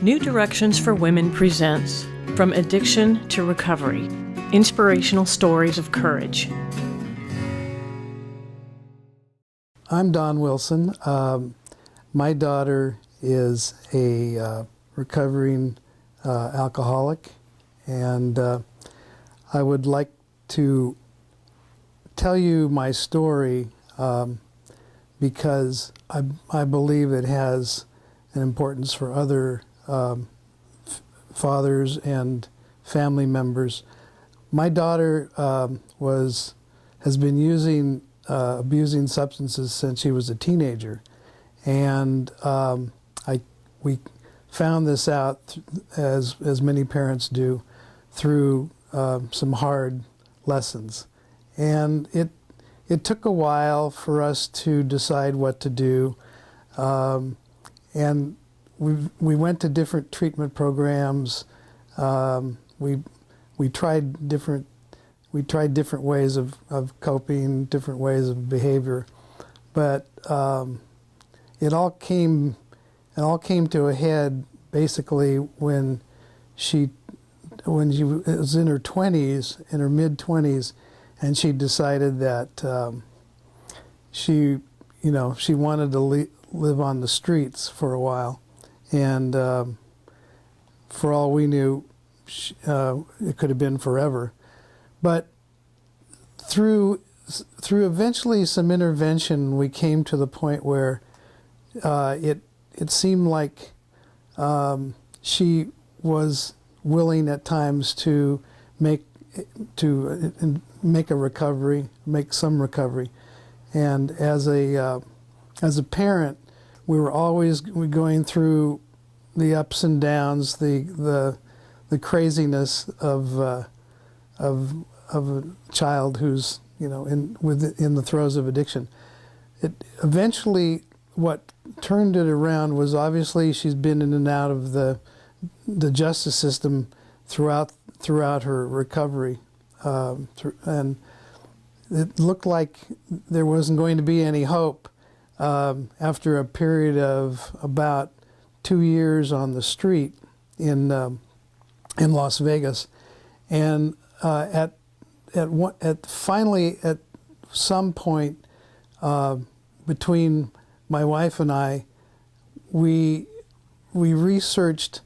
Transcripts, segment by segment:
New Directions for Women presents From Addiction to Recovery, Inspirational Stories of Courage. I'm Don Wilson. My daughter is a recovering alcoholic, and I would like to tell you my story because I believe it has an importance for other fathers and family members. My daughter has been abusing substances since she was a teenager, and we found this out as many parents do through some hard lessons, and it took a while for us to decide what to do, and we went to different treatment programs. We tried different ways of coping, different ways of behavior, but it all came to a head basically when she was in her 20s, in her mid-20s, and she decided that she wanted to live on the streets for a while, and for all we knew, it could have been forever. But through eventually some intervention, we came to the point where it seemed like she was willing at times to make a recovery, make some recovery, and as a parent, we were always going through the ups and downs, the craziness of a child who's in the throes of addiction. Eventually, what turned it around was obviously she's been in and out of the justice system throughout her recovery, and it looked like there wasn't going to be any hope after a period of about 2 years on the street in Las Vegas, and finally at some point between my wife and I, we researched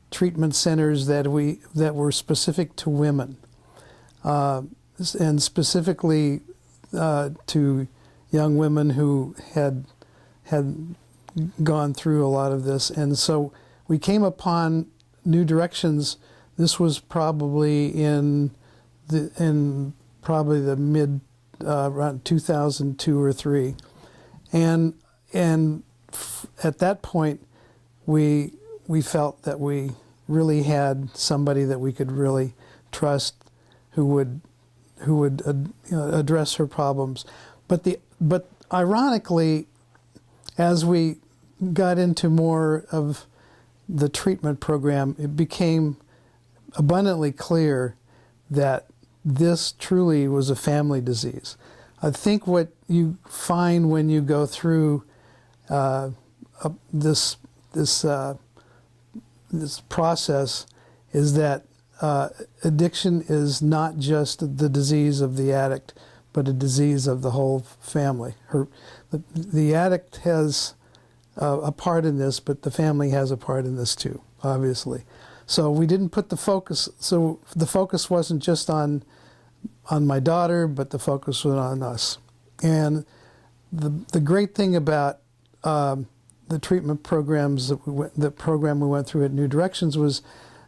treatment centers that were specific to women, and specifically to young women who had gone through a lot of this. And so we came upon New Directions. This was probably in the mid around 2002 or 3, and at that point we felt that we really had somebody that we could really trust, who would address her problems. But ironically, as we got into more of the treatment program, it became abundantly clear that this truly was a family disease. I think what you find when you go through this process is that addiction is not just the disease of the addict, but a disease of the whole family. The addict has a part in this, but the family has a part in this too, obviously. So we didn't put the focus. So the focus wasn't just on my daughter, but the focus was on us. And the great thing about the treatment programs the program we went through at New Directions was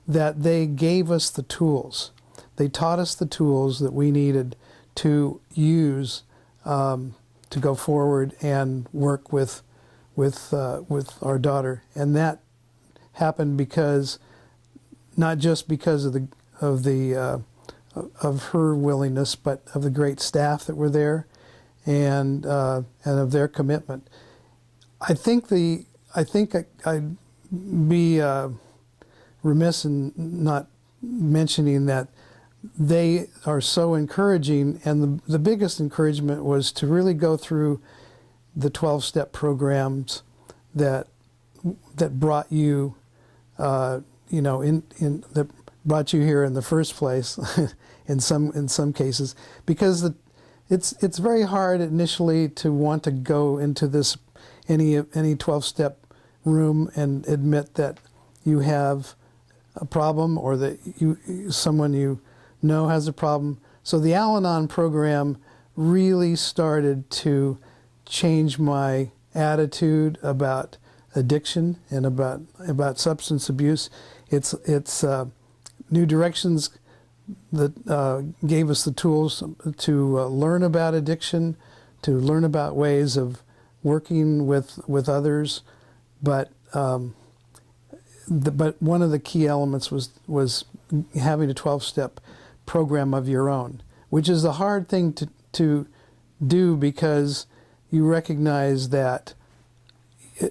that they gave us the tools. They taught us the tools that we needed to use to go forward and work with our daughter, and that happened because not just because of her willingness, but of the great staff that were there, and of their commitment. I think I'd be remiss in not mentioning that they are so encouraging, and the biggest encouragement was to really go through the 12-step programs that brought you that brought you here in the first place, in some cases, because it's very hard initially to want to go into this any 12-step room and admit that you have a problem, or that someone you know has a problem. So the Al-Anon program really started to change my attitude about addiction and about substance abuse. It's New Directions that gave us the tools to learn about addiction, to learn about ways of working with others, but one of the key elements was having a 12-step program of your own, which is a hard thing to do, because you recognize that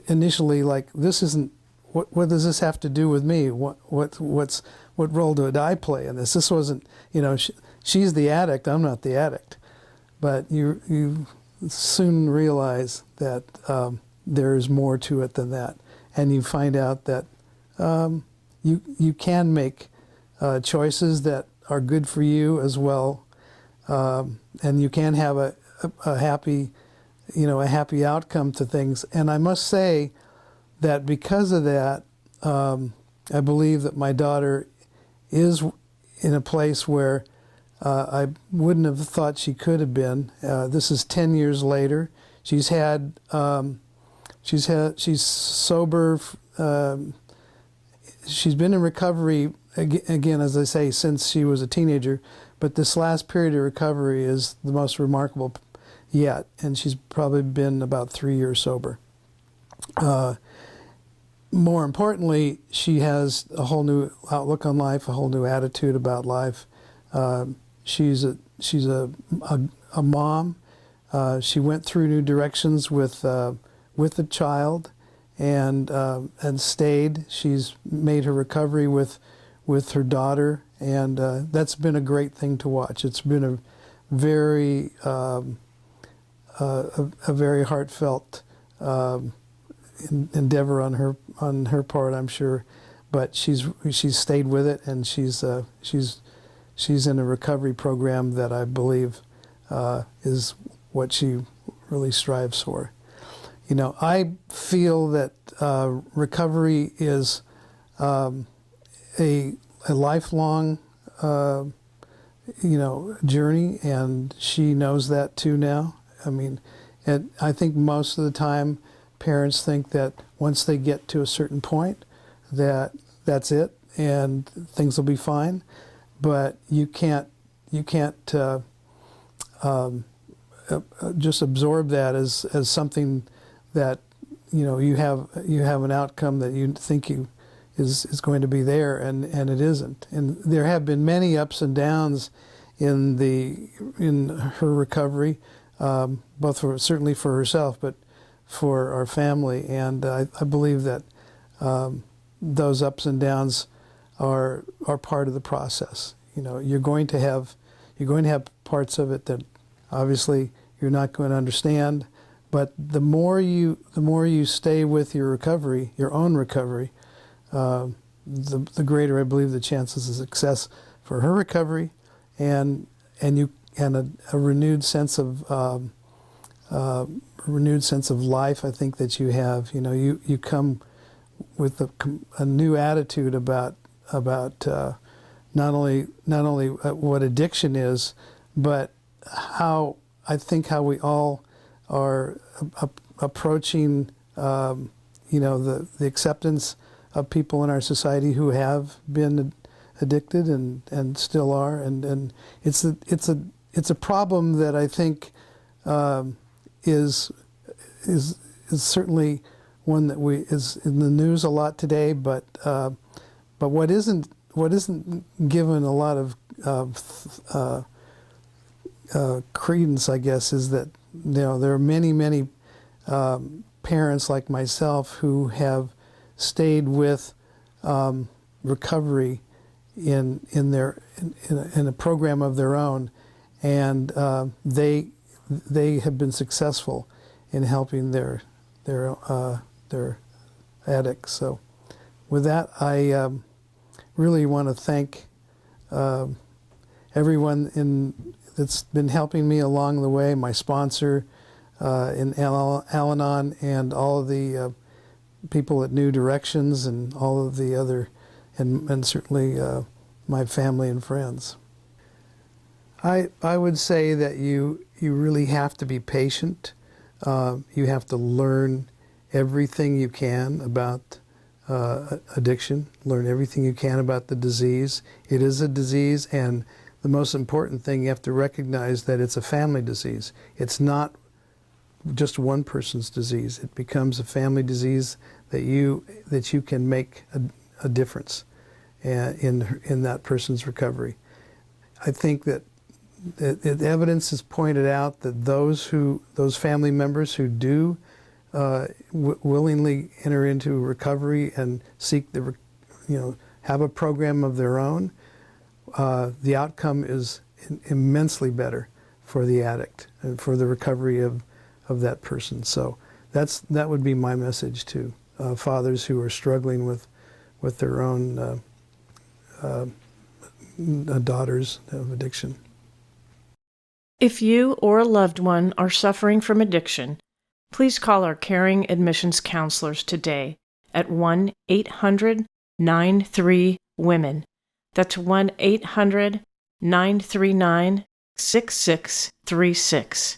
initially, like, this isn't, what does this have to do with me? What role did I play in this? This wasn't, she's the addict, I'm not the addict. But you soon realize that there's more to it than that, and you find out that you can make choices that are good for you as well, and you can have a happy outcome to things. And I must say that because of that, I believe that my daughter is in a place where I wouldn't have thought she could have been. This is 10 years later. She's sober. She's been in recovery again, as I say, since she was a teenager. But this last period of recovery is the most remarkable yet, and she's probably been about 3 years sober. More importantly, she has a whole new outlook on life, a whole new attitude about life. She's a mom. She went through New Directions with a child, and stayed. She's made her recovery with her daughter, and that's been a great thing to watch. It's been a very very heartfelt endeavor on her part, I'm sure, but she's stayed with it, and she's in a recovery program that I believe is what she really strives for. I feel that recovery is a lifelong journey, and she knows that too now. I mean, and I think most of the time parents think that once they get to a certain point, that's it and things will be fine. But you can't just absorb that as something that you have an outcome that you think is going to be there, and it isn't. And there have been many ups and downs in her recovery, both certainly for herself, but for our family. And I believe that those ups and downs are part of the process. You're going to have parts of it that obviously you're not going to understand, but the more you stay with your recovery, your own recovery, the greater I believe the chances of success for her recovery, and a renewed sense of life. I think that you have. You come with a new attitude about not only what addiction is, but how we all are approaching the acceptance of people in our society who have been addicted and still are, and it's a problem that I think is certainly one that is in the news a lot today, but what isn't given a lot of credence, I guess, is that there are many parents like myself who have stayed with recovery in a program of their own, and they have been successful in helping their addicts. So with that, I really want to thank everyone that's been helping me along the way, my sponsor in Al-Anon, and all of the people at New Directions, and all of the other, and certainly my family and friends. I would say that you really have to be patient. You have to learn everything you can about addiction, learn everything you can about the disease. It is a disease, and the most important thing, you have to recognize that it's a family disease. It's not just one person's disease. It becomes a family disease that you can make a difference in that person's recovery. I think that the evidence has pointed out that those family members who do willingly enter into recovery and seek have a program of their own, the outcome is immensely better for the addict and for the recovery of that person. So that would be my message to fathers who are struggling with their own daughters of addiction. If you or a loved one are suffering from addiction, please call our caring admissions counselors today at 1-800-93-WOMEN. That's 1-800-939-6636.